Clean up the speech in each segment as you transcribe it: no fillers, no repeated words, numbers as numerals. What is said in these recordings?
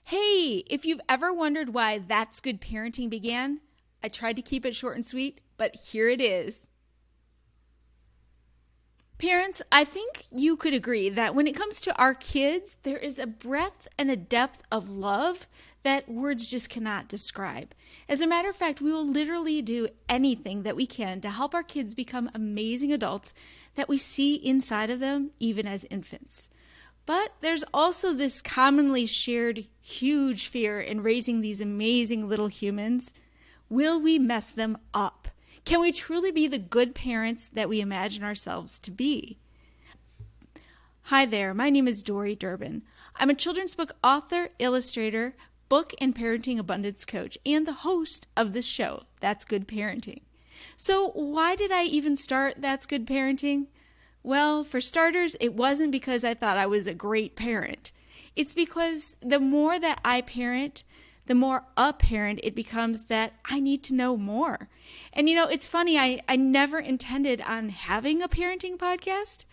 Hey, if you've ever wondered why That's Good Parenting began, I tried to keep it short and sweet, but here it is. Parents, I think you could agree that when it comes to our kids, there is a breadth and a depth of love that words just cannot describe. As a matter of fact, we will literally do anything that we can to help our kids become amazing adults that we see inside of them, even as infants. But there's also this commonly shared huge fear in raising these amazing little humans. Will we mess them up? Can we truly be the good parents that we imagine ourselves to be? Hi there, my name is Dori Durbin. I'm a children's book author, illustrator, book and parenting abundance coach, and the host of this show, That's Good Parenting. So why did I even start That's Good Parenting? Well, for starters, it wasn't because I thought I was a great parent. It's because the more that I parent, the more apparent it becomes that I need to know more. And it's funny, I never intended on having a parenting podcast.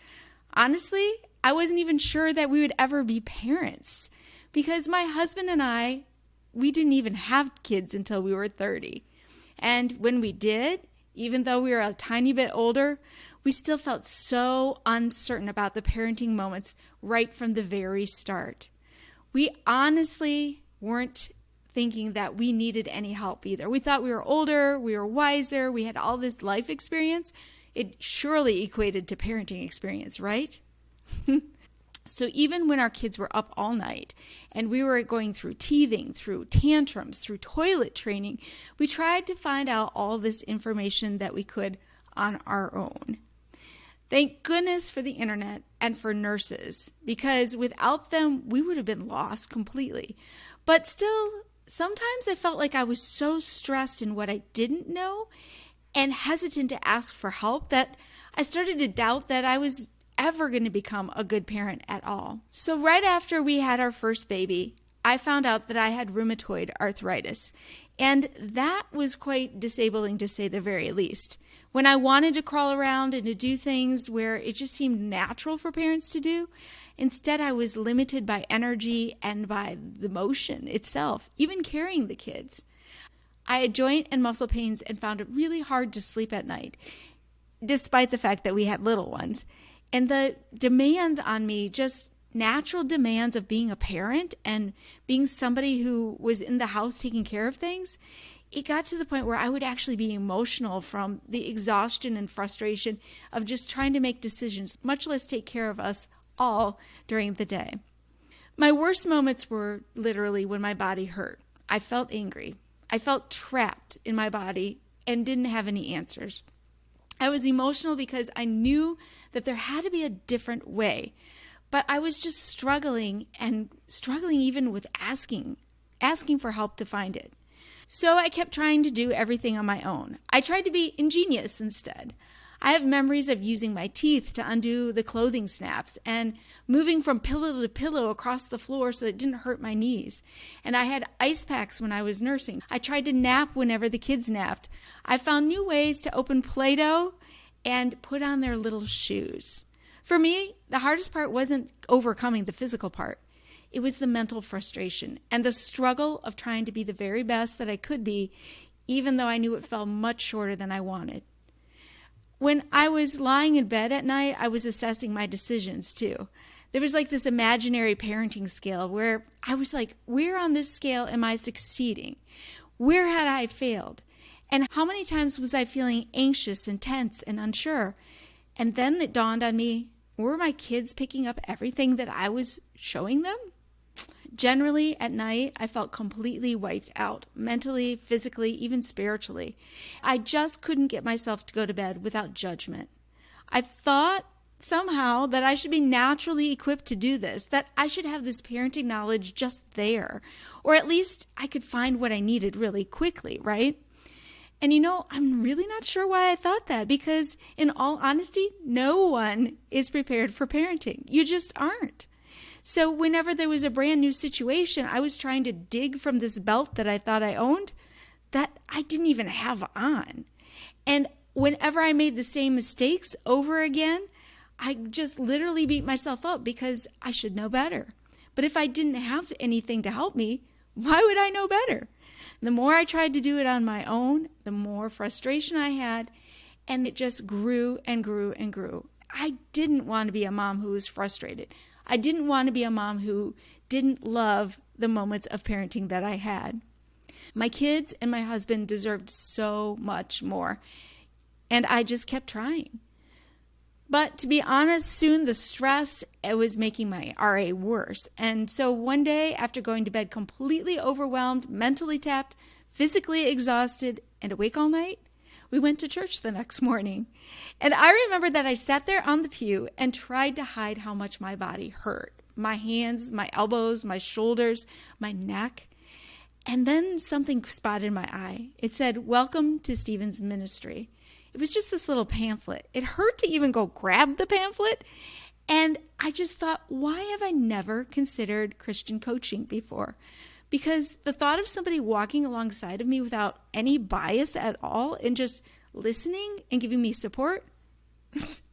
Honestly, I wasn't even sure that we would ever be parents because my husband and I, we didn't even have kids until we were 30. And when we did, even though we were a tiny bit older, we still felt so uncertain about the parenting moments right from the very start. We honestly weren't thinking that we needed any help either. We thought we were older, we were wiser, we had all this life experience. It surely equated to parenting experience, right? So even when our kids were up all night and we were going through teething, through tantrums, through toilet training, we tried to find out all this information that we could on our own. Thank goodness for the internet and for nurses, because without them, we would have been lost completely. But still, sometimes I felt like I was so stressed in what I didn't know and hesitant to ask for help that I started to doubt that I was ever going to become a good parent at all. So right after we had our first baby, I found out that I had rheumatoid arthritis, and that was quite disabling to say the very least. When I wanted to crawl around and to do things where it just seemed natural for parents to do, instead I was limited by energy and by the motion itself, even carrying the kids. I had joint and muscle pains and found it really hard to sleep at night, despite the fact that we had little ones. And the demands on me, just natural demands of being a parent and being somebody who was in the house taking care of things, it got to the point where I would actually be emotional from the exhaustion and frustration of just trying to make decisions, much less take care of us all during the day. My worst moments were literally when my body hurt. I felt angry. I felt trapped in my body and didn't have any answers. I was emotional because I knew that there had to be a different way, but I was just struggling even with asking for help to find it. So I kept trying to do everything on my own. I tried to be ingenious instead. I have memories of using my teeth to undo the clothing snaps and moving from pillow to pillow across the floor so it didn't hurt my knees. And I had ice packs when I was nursing. I tried to nap whenever the kids napped. I found new ways to open Play-Doh and put on their little shoes. For me, the hardest part wasn't overcoming the physical part. It was the mental frustration and the struggle of trying to be the very best that I could be, even though I knew it fell much shorter than I wanted. When I was lying in bed at night, I was assessing my decisions too. There was like this imaginary parenting scale where I was like, where on this scale am I succeeding? Where had I failed? And how many times was I feeling anxious and tense and unsure? And then it dawned on me, were my kids picking up everything that I was showing them? Generally, at night, I felt completely wiped out, mentally, physically, even spiritually. I just couldn't get myself to go to bed without judgment. I thought somehow that I should be naturally equipped to do this, that I should have this parenting knowledge just there, or at least I could find what I needed really quickly, right? And I'm really not sure why I thought that, because in all honesty, no one is prepared for parenting. You just aren't. So whenever there was a brand new situation, I was trying to dig from this belt that I thought I owned that I didn't even have on. And whenever I made the same mistakes over again, I just literally beat myself up because I should know better. But if I didn't have anything to help me, why would I know better? The more I tried to do it on my own, the more frustration I had, and it just grew and grew and grew. I didn't want to be a mom who was frustrated. I didn't want to be a mom who didn't love the moments of parenting that I had. My kids and my husband deserved so much more, and I just kept trying. But to be honest, soon the stress, it was making my RA worse. And so one day, after going to bed completely overwhelmed, mentally tapped, physically exhausted, and awake all night, we went to church the next morning. And I remember that I sat there on the pew and tried to hide how much my body hurt. My hands, my elbows, my shoulders, my neck. And then something spotted my eye. It said, "Welcome to Stephen's ministry." It was just this little pamphlet. It hurt to even go grab the pamphlet. And I just thought, why have I never considered Christian coaching before? Because the thought of somebody walking alongside of me without any bias at all and just listening and giving me support,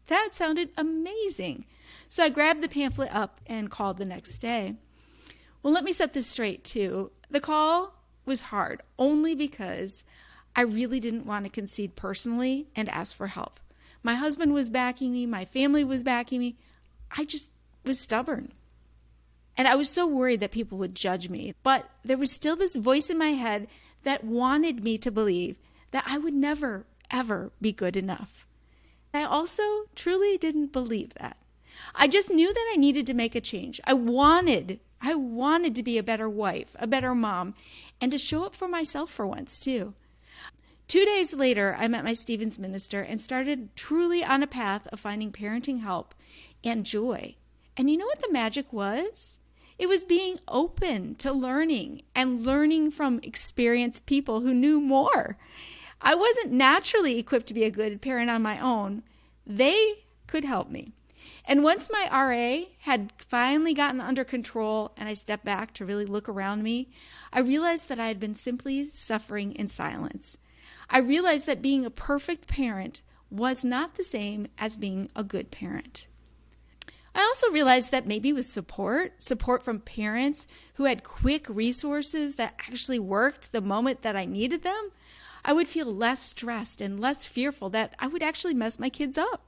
that sounded amazing. So I grabbed the pamphlet up and called the next day. Well, let me set this straight too. The call was hard only because I really didn't want to concede personally and ask for help. My husband was backing me. My family was backing me. I just was stubborn. And I was so worried that people would judge me. But there was still this voice in my head that wanted me to believe that I would never, ever be good enough. I also truly didn't believe that. I just knew that I needed to make a change. I wanted to be a better wife, a better mom, and to show up for myself for once too. 2 days later, I met my Stephen's minister and started truly on a path of finding parenting help and joy. And you know what the magic was? It was being open to learning and learning from experienced people who knew more. I wasn't naturally equipped to be a good parent on my own. They could help me. And once my RA had finally gotten under control and I stepped back to really look around me, I realized that I had been simply suffering in silence. I realized that being a perfect parent was not the same as being a good parent. I also realized that maybe with support from parents who had quick resources that actually worked the moment that I needed them, I would feel less stressed and less fearful that I would actually mess my kids up.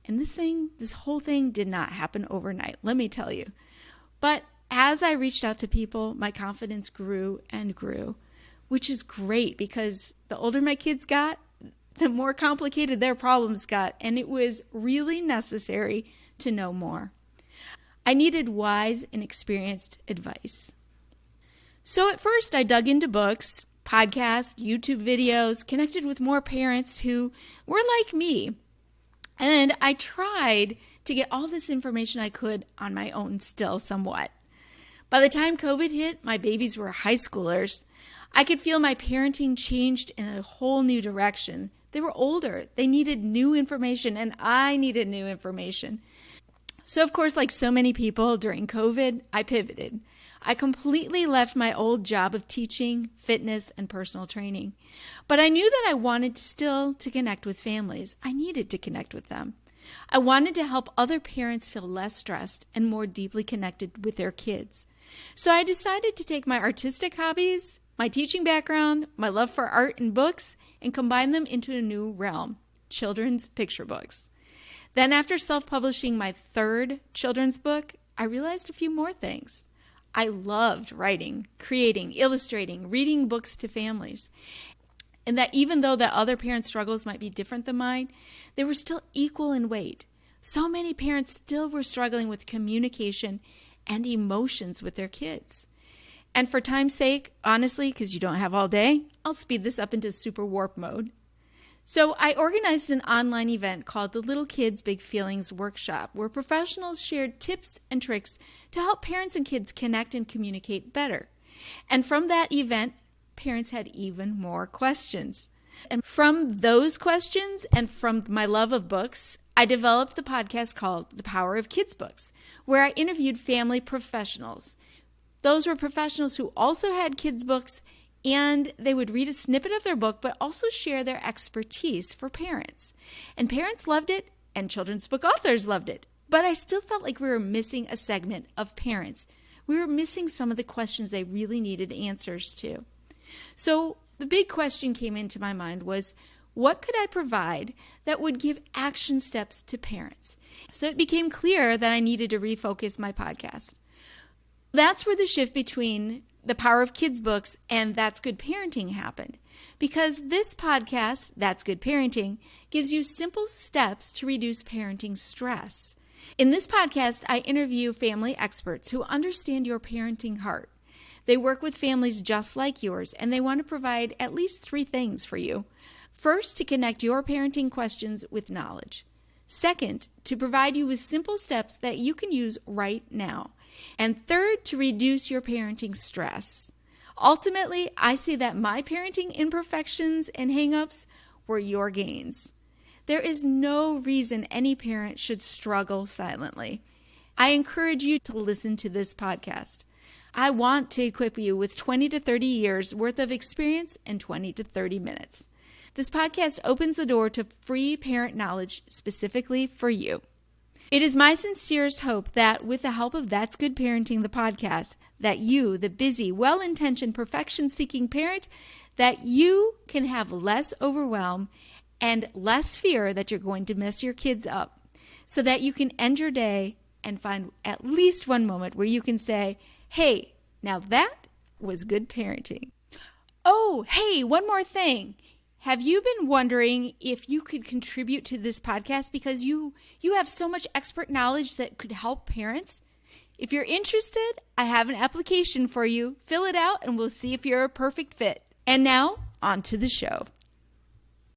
And this whole thing did not happen overnight, let me tell you. But as I reached out to people, my confidence grew and grew, which is great because the older my kids got, the more complicated their problems got, and it was really necessary to know more. I needed wise and experienced advice. So at first I dug into books, podcasts, YouTube videos, connected with more parents who were like me. And I tried to get all this information I could on my own still somewhat. By the time COVID hit, my babies were high schoolers. I could feel my parenting changed in a whole new direction. They were older. They needed new information, and I needed new information. So, of course, like so many people during COVID, I pivoted. I completely left my old job of teaching, fitness, and personal training. But I knew that I wanted still to connect with families. I needed to connect with them. I wanted to help other parents feel less stressed and more deeply connected with their kids. So I decided to take my artistic hobbies, my teaching background, my love for art and books, and combine them into a new realm, children's picture books. Then after self-publishing my third children's book, I realized a few more things. I loved writing, creating, illustrating, reading books to families. And that even though the other parents' struggles might be different than mine, they were still equal in weight. So many parents still were struggling with communication and emotions with their kids. And for time's sake, honestly, because you don't have all day, I'll speed this up into super warp mode. So I organized an online event called the Little Kids Big Feelings Workshop, where professionals shared tips and tricks to help parents and kids connect and communicate better. And from that event, parents had even more questions. And from those questions and from my love of books, I developed the podcast called The Power of Kids Books, where I interviewed family professionals. Those were professionals who also had kids' books, and they would read a snippet of their book, but also share their expertise for parents. And parents loved it, and children's book authors loved it. But I still felt like we were missing a segment of parents, We were missing some of the questions they really needed answers to. So the big question came into my mind was, what could I provide that would give action steps to parents? So it became clear that I needed to refocus my podcast. That's where the shift between The Power of Kids books and That's Good Parenting happened. Because this podcast, That's Good Parenting, gives you simple steps to reduce parenting stress. In this podcast, I interview family experts who understand your parenting heart. They work with families just like yours, and they want to provide at least 3 things for you. First, to connect your parenting questions with knowledge. Second, to provide you with simple steps that you can use right now. And third, to reduce your parenting stress. Ultimately, I see that my parenting imperfections and hangups were your gains. There is no reason any parent should struggle silently. I encourage you to listen to this podcast. I want to equip you with 20 to 30 years worth of experience in 20 to 30 minutes. This podcast opens the door to free parent knowledge specifically for you. It is my sincerest hope that with the help of That's Good Parenting, the podcast, that you, the busy, well-intentioned, perfection-seeking parent, that you can have less overwhelm and less fear that you're going to mess your kids up, so that you can end your day and find at least one moment where you can say, hey, now that was good parenting. Oh, hey, one more thing. Have you been wondering if you could contribute to this podcast because you have so much expert knowledge that could help parents? If you're interested, I have an application for you. Fill it out and we'll see if you're a perfect fit. And now, on to the show.